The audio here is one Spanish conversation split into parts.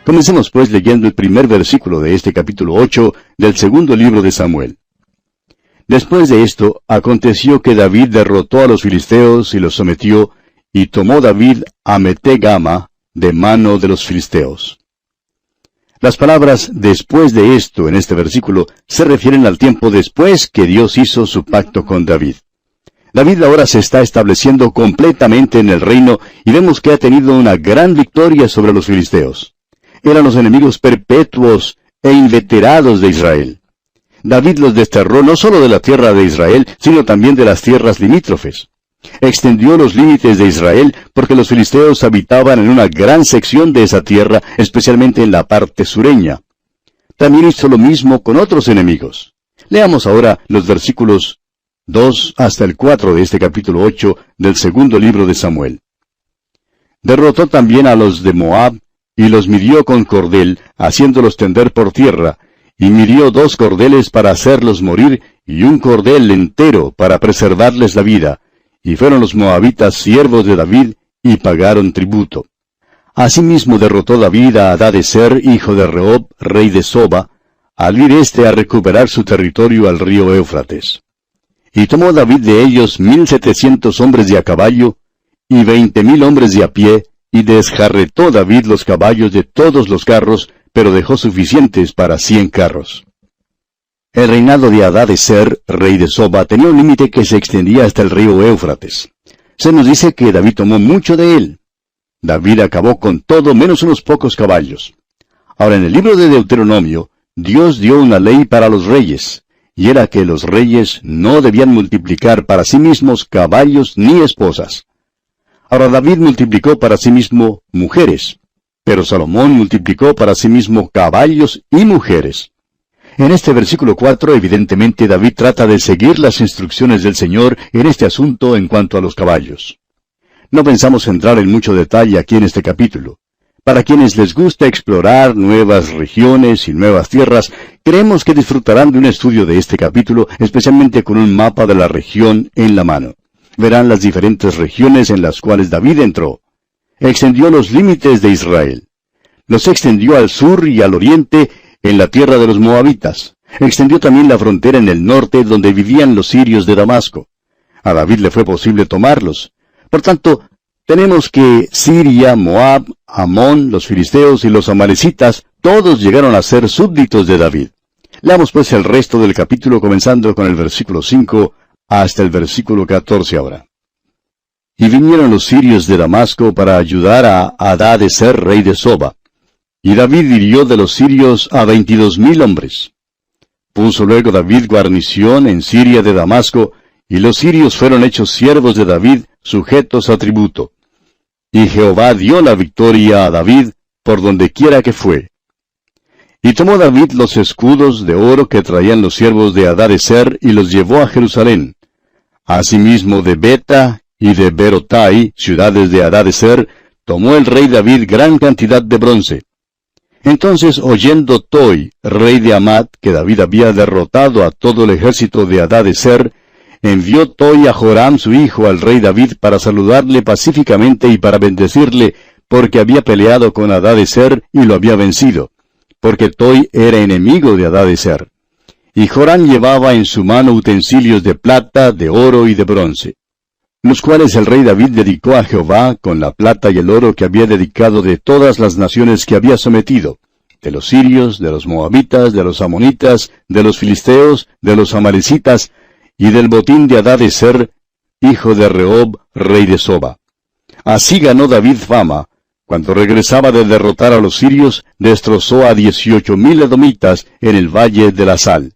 Comencemos pues leyendo el primer versículo de este capítulo 8 del segundo libro de Samuel. Después de esto, aconteció que David derrotó a los filisteos y los sometió, y tomó David a Metegama de mano de los filisteos. Las palabras después de esto en este versículo se refieren al tiempo después que Dios hizo su pacto con David. David ahora se está estableciendo completamente en el reino y vemos que ha tenido una gran victoria sobre los filisteos. Eran los enemigos perpetuos e inveterados de Israel. David los desterró no solo de la tierra de Israel, sino también de las tierras limítrofes. Extendió los límites de Israel porque los filisteos habitaban en una gran sección de esa tierra, especialmente en la parte sureña. También hizo lo mismo con otros enemigos. Leamos ahora los versículos 2 hasta el 4 de este capítulo 8 del segundo libro de Samuel. Derrotó también a los de Moab, y los midió con cordel, haciéndolos tender por tierra, y midió 2 cordeles para hacerlos morir, y un cordel entero para preservarles la vida. Y fueron los moabitas siervos de David, y pagaron tributo. Asimismo derrotó David a Hadadezer, hijo de Rehob, rey de Soba, al ir a recuperar su territorio al río Éufrates. Y tomó David de ellos 1,700 hombres de a caballo, y 20,000 hombres de a pie, y desjarretó David los caballos de todos los carros, pero dejó suficientes para 100 carros. El reinado de Hadadezer, rey de Soba, tenía un límite que se extendía hasta el río Éufrates. Se nos dice que David tomó mucho de él. David acabó con todo menos unos pocos caballos. Ahora, en el libro de Deuteronomio, Dios dio una ley para los reyes, y era que los reyes no debían multiplicar para sí mismos caballos ni esposas. Ahora David multiplicó para sí mismo mujeres, pero Salomón multiplicó para sí mismo caballos y mujeres. En este versículo 4, evidentemente David trata de seguir las instrucciones del Señor en este asunto en cuanto a los caballos. No pensamos entrar en mucho detalle aquí en este capítulo. Para quienes les gusta explorar nuevas regiones y nuevas tierras, creemos que disfrutarán de un estudio de este capítulo, especialmente con un mapa de la región en la mano. Verán las diferentes regiones en las cuales David entró. Extendió los límites de Israel. Los extendió al sur y al oriente, en la tierra de los moabitas. Extendió también la frontera en el norte, donde vivían los sirios de Damasco. A David le fue posible tomarlos. Por tanto, tenemos que Siria, Moab, Amón, los filisteos y los amalecitas, todos llegaron a ser súbditos de David. Leamos pues el resto del capítulo, comenzando con el versículo 5 hasta el versículo 14 ahora. Y vinieron los sirios de Damasco para ayudar a Hadadezer, rey de Soba. Y David hirió de los sirios a 22,000 hombres. Puso luego David guarnición en Siria de Damasco, y los sirios fueron hechos siervos de David, sujetos a tributo. Y Jehová dio la victoria a David por donde quiera que fue. Y tomó David los escudos de oro que traían los siervos de Hadadezer y los llevó a Jerusalén. Asimismo de Beta y de Berotai, ciudades de Hadadezer, tomó el rey David gran cantidad de bronce. Entonces, oyendo Toi, rey de Hamat, que David había derrotado a todo el ejército de Hadadezer, envió Toi a Joram su hijo al rey David para saludarle pacíficamente y para bendecirle, porque había peleado con Hadadezer y lo había vencido, porque Toi era enemigo de Hadadezer. Y Joram llevaba en su mano utensilios de plata, de oro y de bronce, los cuales el rey David dedicó a Jehová con la plata y el oro que había dedicado de todas las naciones que había sometido, de los sirios, de los moabitas, de los amonitas, de los filisteos, de los amalecitas, y del botín de Hadadezer, hijo de Rehob, rey de Soba. Así ganó David fama. Cuando regresaba de derrotar a los sirios, destrozó a 18,000 edomitas en el valle de la Sal.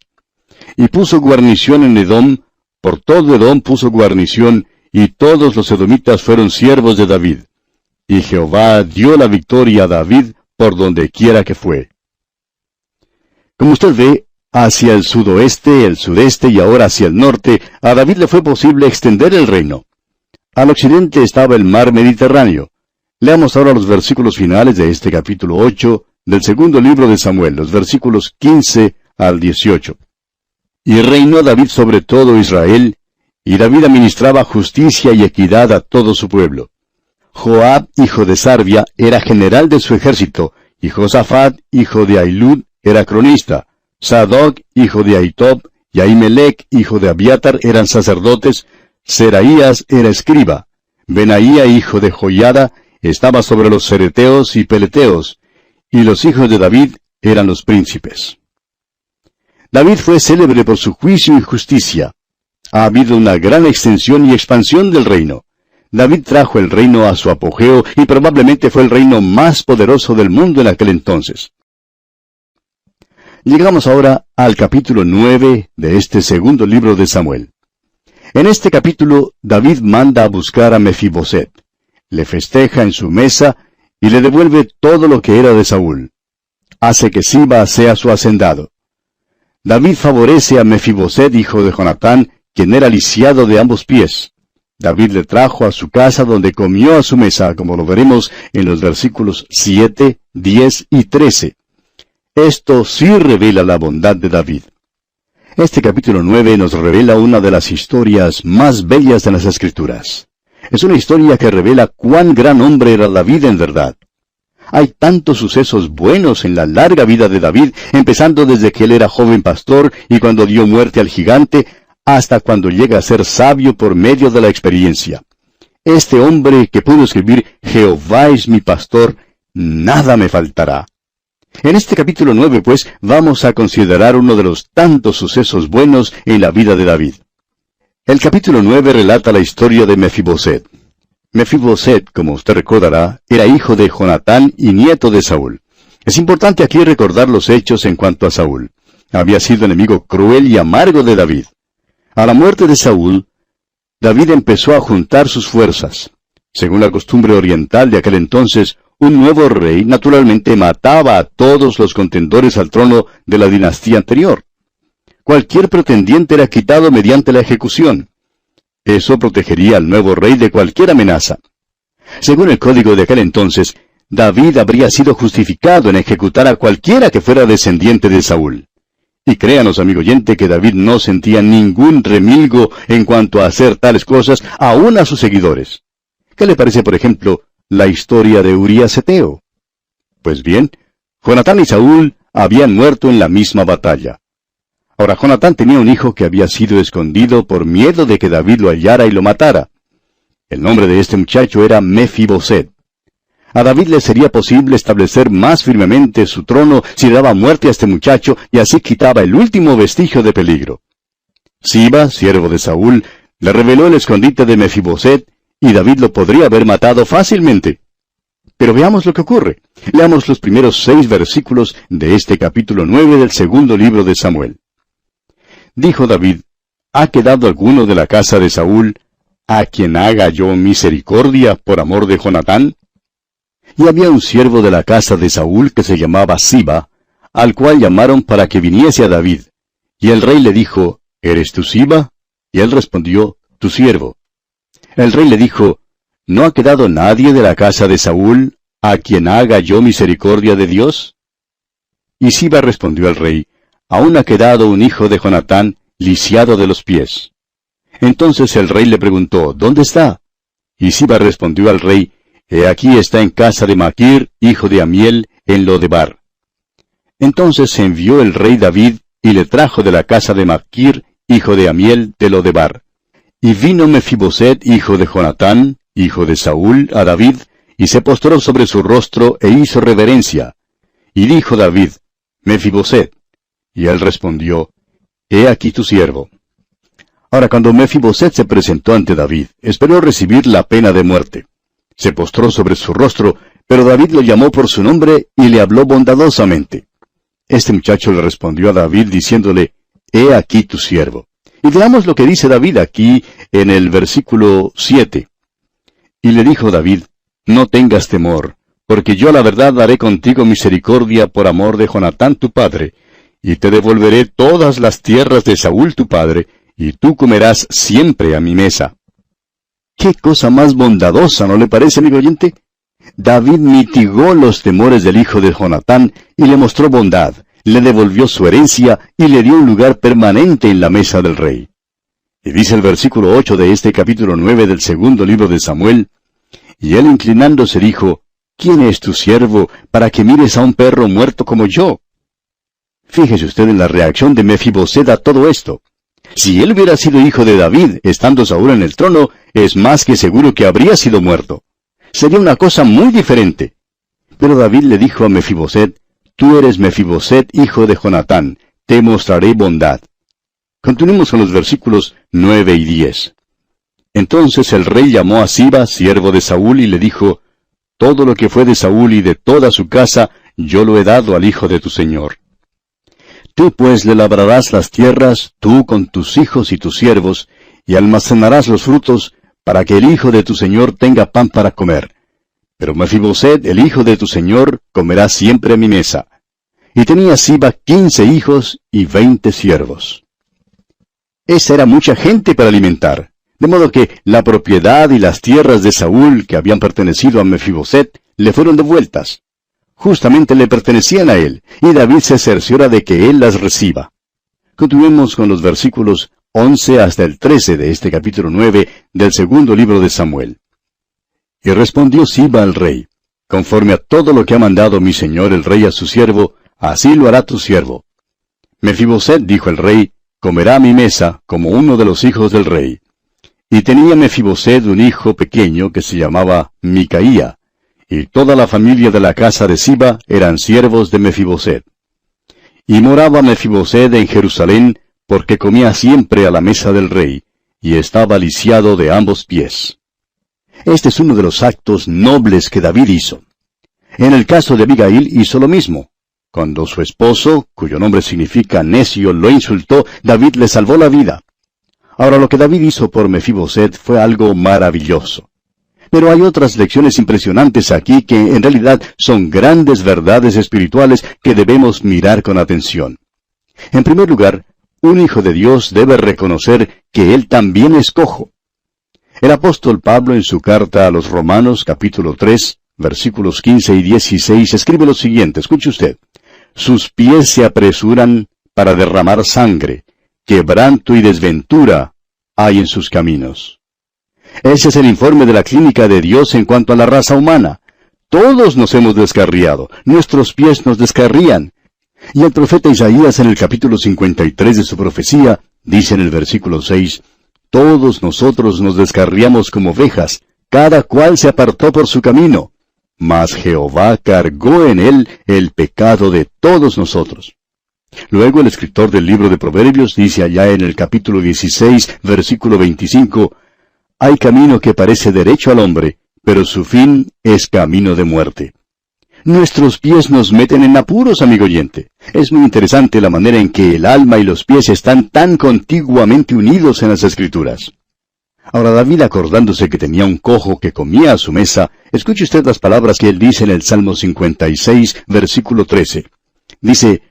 Y puso guarnición en Edom, por todo Edom puso guarnición, y todos los edomitas fueron siervos de David. Y Jehová dio la victoria a David por donde quiera que fue. Como usted ve, hacia el sudoeste, el sudeste y ahora hacia el norte, a David le fue posible extender el reino. Al occidente estaba el mar Mediterráneo. Leamos ahora los versículos finales de este capítulo 8 del segundo libro de Samuel, los versículos 15 al 18. Y reinó David sobre todo Israel, y David administraba justicia y equidad a todo su pueblo. Joab, hijo de Sarvia, era general de su ejército, y Josafat, hijo de Ahilud, era cronista. Sadoc, hijo de Ahitob, y Ahimelech, hijo de Abiatar, eran sacerdotes. Seraías era escriba. Benaía, hijo de Joiada, estaba sobre los cereteos y peleteos, y los hijos de David eran los príncipes. David fue célebre por su juicio y justicia. Ha habido una gran extensión y expansión del reino. David trajo el reino a su apogeo y probablemente fue el reino más poderoso del mundo en aquel entonces. Llegamos ahora al capítulo 9 de este segundo libro de Samuel. En este capítulo, David manda a buscar a Mefiboset, le festeja en su mesa y le devuelve todo lo que era de Saúl. Hace que Siba sea su hacendado. David favorece a Mefiboset, hijo de Jonatán, quien era lisiado de ambos pies. David le trajo a su casa donde comió a su mesa, como lo veremos en los versículos 7, 10 y 13. Esto sí revela la bondad de David. Este capítulo 9 nos revela una de las historias más bellas de las Escrituras. Es una historia que revela cuán gran hombre era David en verdad. Hay tantos sucesos buenos en la larga vida de David, empezando desde que él era joven pastor y cuando dio muerte al gigante, hasta cuando llega a ser sabio por medio de la experiencia. Este hombre que pudo escribir «Jehová es mi pastor, nada me faltará». En este capítulo 9, pues, vamos a considerar uno de los tantos sucesos buenos en la vida de David. El capítulo 9 relata la historia de Mefiboset. Mefiboset, como usted recordará, era hijo de Jonatán y nieto de Saúl. Es importante aquí recordar los hechos en cuanto a Saúl. Había sido enemigo cruel y amargo de David. A la muerte de Saúl, David empezó a juntar sus fuerzas. Según la costumbre oriental de aquel entonces, un nuevo rey naturalmente mataba a todos los contendores al trono de la dinastía anterior. Cualquier pretendiente era quitado mediante la ejecución. Eso protegería al nuevo rey de cualquier amenaza. Según el código de aquel entonces, David habría sido justificado en ejecutar a cualquiera que fuera descendiente de Saúl. Y créanos, amigo oyente, que David no sentía ningún remilgo en cuanto a hacer tales cosas, aún a sus seguidores. ¿Qué le parece, por ejemplo, la historia de Urías Eteo? Pues bien, Jonatán y Saúl habían muerto en la misma batalla. Ahora, Jonatán tenía un hijo que había sido escondido por miedo de que David lo hallara y lo matara. El nombre de este muchacho era Mefiboset. A David le sería posible establecer más firmemente su trono si daba muerte a este muchacho y así quitaba el último vestigio de peligro. Siba, siervo de Saúl, le reveló el escondite de Mefiboset y David lo podría haber matado fácilmente. Pero veamos lo que ocurre. Leamos los primeros 6 versículos de este capítulo 9 del segundo libro de Samuel. Dijo David, ¿ha quedado alguno de la casa de Saúl, a quien haga yo misericordia por amor de Jonatán? Y había un siervo de la casa de Saúl que se llamaba Siba, al cual llamaron para que viniese a David. Y el rey le dijo, ¿eres tú Siba? Y él respondió, tu siervo. El rey le dijo, ¿no ha quedado nadie de la casa de Saúl, a quien haga yo misericordia de Dios? Y Siba respondió al rey, aún ha quedado un hijo de Jonatán, lisiado de los pies. Entonces el rey le preguntó, ¿dónde está? Y Siba respondió al rey, he aquí está en casa de Maquir, hijo de Amiel, en Lodebar. Entonces envió el rey David, y le trajo de la casa de Maquir, hijo de Amiel, de Lodebar. Y vino Mefiboset, hijo de Jonatán, hijo de Saúl, a David, y se postró sobre su rostro, e hizo reverencia. Y dijo David, Mefiboset. Y él respondió, he aquí tu siervo. Ahora, cuando Mefiboset se presentó ante David, esperó recibir la pena de muerte. Se postró sobre su rostro, pero David lo llamó por su nombre y le habló bondadosamente. Este muchacho le respondió a David diciéndole, he aquí tu siervo. Y veamos lo que dice David aquí en el versículo 7. Y le dijo David, no tengas temor, porque yo la verdad haré contigo misericordia por amor de Jonatán tu padre, y te devolveré todas las tierras de Saúl tu padre, y tú comerás siempre a mi mesa. ¡Qué cosa más bondadosa! ¿No le parece, amigo oyente? David mitigó los temores del hijo de Jonatán y le mostró bondad, le devolvió su herencia y le dio un lugar permanente en la mesa del rey. Y dice el versículo 8 de este capítulo 9 del segundo libro de Samuel, y él inclinándose dijo, ¿quién es tu siervo para que mires a un perro muerto como yo? Fíjese usted en la reacción de Mefiboset a todo esto. Si él hubiera sido hijo de David, estando Saúl en el trono, es más que seguro que habría sido muerto. Sería una cosa muy diferente. Pero David le dijo a Mefiboset, tú eres Mefiboset, hijo de Jonatán, te mostraré bondad. Continuemos con los versículos 9 y 10. Entonces el rey llamó a Siba, siervo de Saúl, y le dijo, todo lo que fue de Saúl y de toda su casa, yo lo he dado al hijo de tu señor. Tú pues le labrarás las tierras, tú con tus hijos y tus siervos, y almacenarás los frutos, para que el hijo de tu señor tenga pan para comer. Pero Mefiboset, el hijo de tu señor, comerá siempre a mi mesa. Y tenía Siba 15 hijos y 20 siervos. Esa era mucha gente para alimentar, de modo que la propiedad y las tierras de Saúl que habían pertenecido a Mefiboset le fueron devueltas. Justamente le pertenecían a él, y David se cerciora de que él las reciba. Continuemos con los versículos 11 hasta el 13 de este capítulo 9 del segundo libro de Samuel. Y respondió Siba al rey, conforme a todo lo que ha mandado mi señor el rey a su siervo, así lo hará tu siervo. Mefiboset, dijo el rey, comerá a mi mesa como uno de los hijos del rey. Y tenía Mefiboset un hijo pequeño que se llamaba Micaía, y toda la familia de la casa de Siba eran siervos de Mefiboset. Y moraba Mefiboset en Jerusalén, porque comía siempre a la mesa del rey, y estaba lisiado de ambos pies. Este es uno de los actos nobles que David hizo. En el caso de Abigail hizo lo mismo. Cuando su esposo, cuyo nombre significa necio, lo insultó, David le salvó la vida. Ahora lo que David hizo por Mefiboset fue algo maravilloso. Pero hay otras lecciones impresionantes aquí que en realidad son grandes verdades espirituales que debemos mirar con atención. En primer lugar, un hijo de Dios debe reconocer que él también es cojo. El apóstol Pablo en su carta a los Romanos capítulo 3, versículos 15 y 16 escribe lo siguiente, escuche usted. Sus pies se apresuran para derramar sangre, quebranto y desventura hay en sus caminos. Ese es el informe de la clínica de Dios en cuanto a la raza humana. Todos nos hemos descarriado, nuestros pies nos descarrían. Y el profeta Isaías en el capítulo 53 de su profecía, dice en el versículo 6, todos nosotros nos descarriamos como ovejas, cada cual se apartó por su camino, mas Jehová cargó en él el pecado de todos nosotros. Luego el escritor del libro de Proverbios dice allá en el capítulo 16, versículo 25, hay camino que parece derecho al hombre, pero su fin es camino de muerte. Nuestros pies nos meten en apuros, amigo oyente. Es muy interesante la manera en que el alma y los pies están tan contiguamente unidos en las Escrituras. Ahora David, acordándose que tenía un cojo que comía a su mesa, escuche usted las palabras que él dice en el Salmo 56, versículo 13. Dice,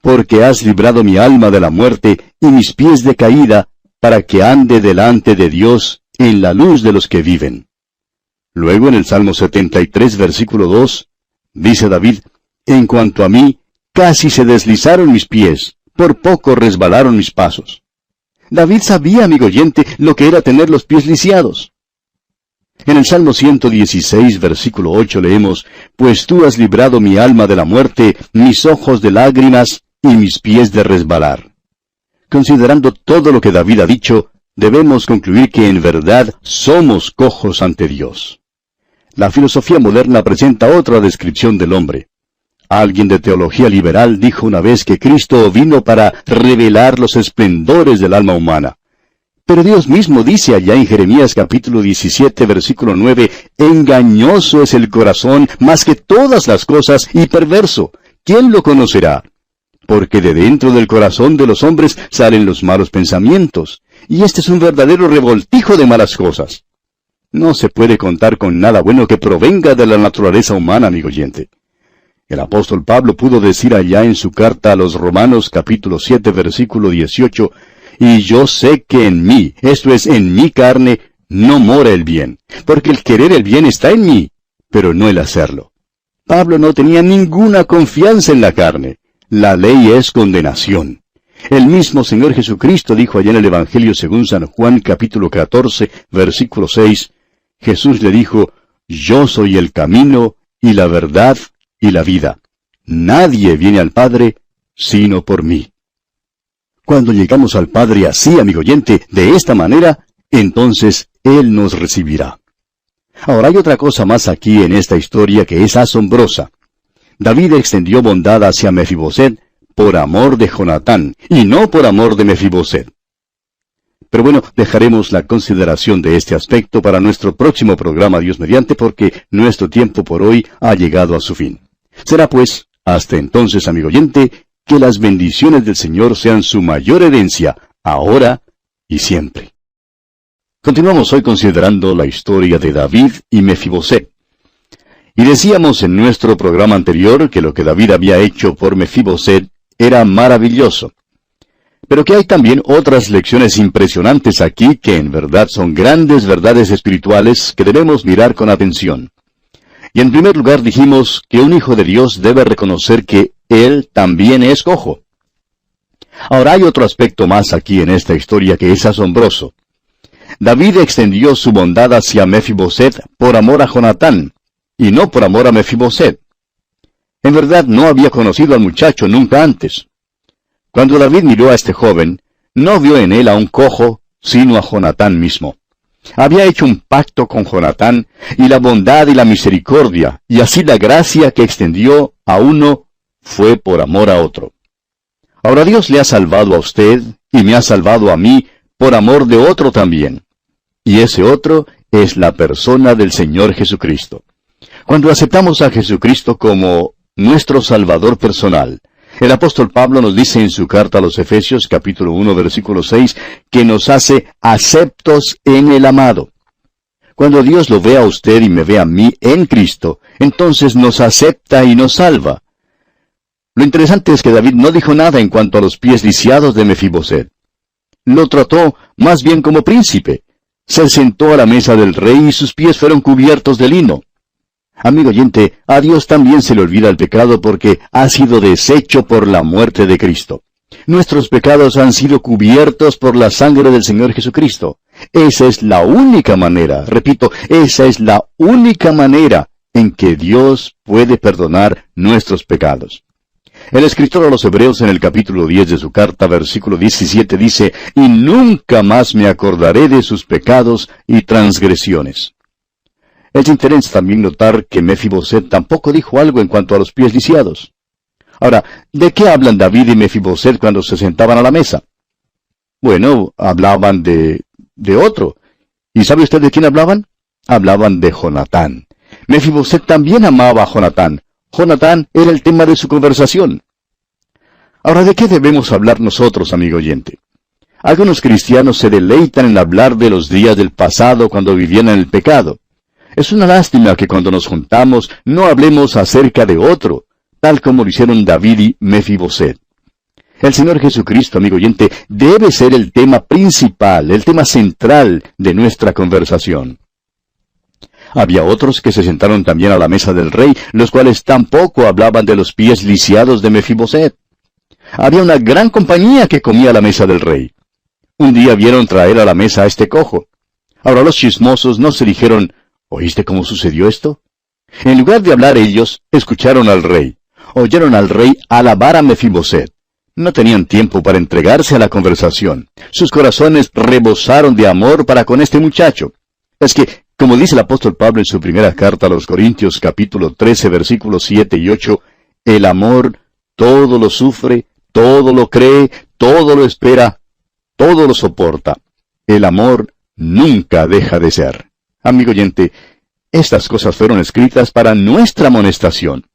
porque has librado mi alma de la muerte y mis pies de caída, para que ande delante de Dios en la luz de los que viven. Luego en el Salmo 73, versículo 2, dice David, en cuanto a mí, casi se deslizaron mis pies, por poco resbalaron mis pasos. David sabía, amigo oyente, lo que era tener los pies lisiados. En el Salmo 116, versículo 8 leemos, pues tú has librado mi alma de la muerte, mis ojos de lágrimas y mis pies de resbalar. Considerando todo lo que David ha dicho, debemos concluir que en verdad somos cojos ante Dios. La filosofía moderna presenta otra descripción del hombre. Alguien de teología liberal dijo una vez que Cristo vino para revelar los esplendores del alma humana. Pero Dios mismo dice allá en Jeremías capítulo 17, versículo 9, engañoso es el corazón más que todas las cosas y perverso. ¿Quién lo conocerá? Porque de dentro del corazón de los hombres salen los malos pensamientos. Y este es un verdadero revoltijo de malas cosas. No se puede contar con nada bueno que provenga de la naturaleza humana, amigo oyente. El apóstol Pablo pudo decir allá en su carta a los Romanos capítulo 7, versículo 18, y yo sé que en mí, esto es, en mi carne, no mora el bien, porque el querer el bien está en mí, pero no el hacerlo. Pablo no tenía ninguna confianza en la carne. La ley es condenación. El mismo Señor Jesucristo dijo allá en el Evangelio según San Juan capítulo 14, versículo 6, Jesús le dijo, yo soy el camino, y la verdad y la vida. Nadie viene al Padre sino por mí. Cuando llegamos al Padre así, amigo oyente, de esta manera, entonces Él nos recibirá. Ahora hay otra cosa más aquí en esta historia que es asombrosa. David extendió bondad hacia Mefiboset por amor de Jonatán, y no por amor de Mefiboset. Pero bueno, dejaremos la consideración de este aspecto para nuestro próximo programa, Dios mediante, porque nuestro tiempo por hoy ha llegado a su fin. Será pues, hasta entonces, amigo oyente, que las bendiciones del Señor sean su mayor herencia, ahora y siempre. Continuamos hoy considerando la historia de David y Mefiboset. Y decíamos en nuestro programa anterior que lo que David había hecho por Mefiboset era maravilloso. Pero que hay también otras lecciones impresionantes aquí que en verdad son grandes verdades espirituales que debemos mirar con atención. Y en primer lugar dijimos que un hijo de Dios debe reconocer que él también es cojo. Ahora hay otro aspecto más aquí en esta historia que es asombroso. David extendió su bondad hacia Mefiboset por amor a Jonatán, y no por amor a Mefiboset. En verdad no había conocido al muchacho nunca antes. Cuando David miró a este joven, no vio en él a un cojo, sino a Jonatán mismo. Había hecho un pacto con Jonatán, y la bondad y la misericordia, y así la gracia que extendió a uno, fue por amor a otro. Ahora Dios le ha salvado a usted, y me ha salvado a mí, por amor de otro también. Y ese otro es la persona del Señor Jesucristo. Cuando aceptamos a Jesucristo como nuestro Salvador personal, el apóstol Pablo nos dice en su carta a los Efesios, capítulo 1, versículo 6, que nos hace aceptos en el amado. Cuando Dios lo ve a usted y me ve a mí en Cristo, entonces nos acepta y nos salva. Lo interesante es que David no dijo nada en cuanto a los pies lisiados de Mefiboset. Lo trató más bien como príncipe. Se sentó a la mesa del rey y sus pies fueron cubiertos de lino. Amigo oyente, a Dios también se le olvida el pecado porque ha sido deshecho por la muerte de Cristo. Nuestros pecados han sido cubiertos por la sangre del Señor Jesucristo. Esa es la única manera, repito, esa es la única manera en que Dios puede perdonar nuestros pecados. El escritor a los Hebreos en el capítulo 10 de su carta, versículo 17, dice, «Y nunca más me acordaré de sus pecados y transgresiones». Es interesante también notar que Mefiboset tampoco dijo algo en cuanto a los pies lisiados. Ahora, ¿de qué hablan David y Mefiboset cuando se sentaban a la mesa? Bueno, hablaban de otro. ¿Y sabe usted de quién hablaban? Hablaban de Jonatán. Mefiboset también amaba a Jonatán. Jonatán era el tema de su conversación. Ahora, ¿de qué debemos hablar nosotros, amigo oyente? Algunos cristianos se deleitan en hablar de los días del pasado cuando vivían en el pecado. Es una lástima que cuando nos juntamos no hablemos acerca de otro, tal como lo hicieron David y Mefiboset. El Señor Jesucristo, amigo oyente, debe ser el tema principal, el tema central de nuestra conversación. Había otros que se sentaron también a la mesa del rey, los cuales tampoco hablaban de los pies lisiados de Mefiboset. Había una gran compañía que comía a la mesa del rey. Un día vieron traer a la mesa a este cojo. Ahora los chismosos no se dijeron, ¿oíste cómo sucedió esto? En lugar de hablar ellos, escucharon al rey. Oyeron al rey alabar a Mefiboset. No tenían tiempo para entregarse a la conversación. Sus corazones rebosaron de amor para con este muchacho. Es que, como dice el apóstol Pablo en su primera carta a los Corintios, capítulo 13, versículos 7 y 8, el amor todo lo sufre, todo lo cree, todo lo espera, todo lo soporta. El amor nunca deja de ser. Amigo oyente, estas cosas fueron escritas para nuestra amonestación.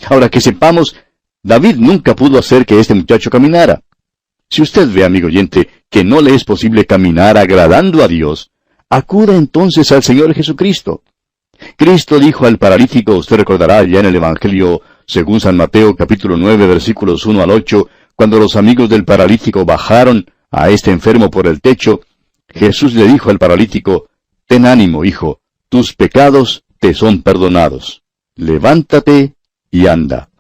Ahora que sepamos, David nunca pudo hacer que este muchacho caminara. Si usted ve, amigo oyente, que no le es posible caminar agradando a Dios, acuda entonces al Señor Jesucristo. Cristo dijo al paralítico, usted recordará ya en el Evangelio según San Mateo capítulo 9 versículos 1 al 8, cuando los amigos del paralítico bajaron a este enfermo por el techo, Jesús le dijo al paralítico, «Ten ánimo, hijo, tus pecados te son perdonados. Levántate y anda».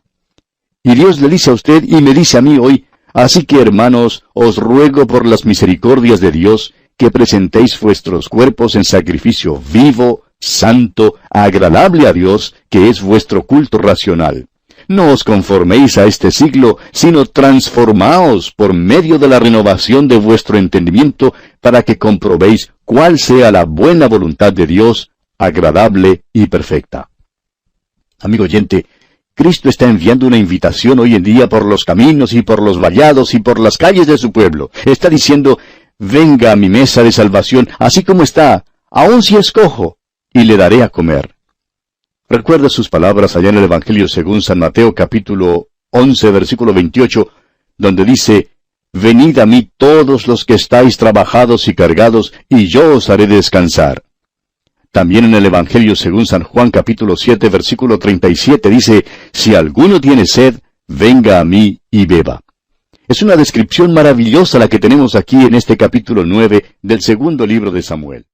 Y Dios le dice a usted y me dice a mí hoy, así que hermanos, os ruego por las misericordias de Dios, que presentéis vuestros cuerpos en sacrificio vivo, santo, agradable a Dios, que es vuestro culto racional. No os conforméis a este siglo, sino transformaos por medio de la renovación de vuestro entendimiento, para que comprobéis cuál sea la buena voluntad de Dios, agradable y perfecta. Amigo oyente, Cristo está enviando una invitación hoy en día por los caminos y por los vallados y por las calles de su pueblo. Está diciendo, venga a mi mesa de salvación, así como está, aun si es cojo, y le daré a comer. Recuerda sus palabras allá en el Evangelio según San Mateo capítulo 11, versículo 28, donde dice, venid a mí todos los que estáis trabajados y cargados, y yo os haré descansar. También en el Evangelio según San Juan capítulo 7, versículo 37 dice, si alguno tiene sed, venga a mí y beba. Es una descripción maravillosa la que tenemos aquí en este capítulo 9 del segundo libro de Samuel.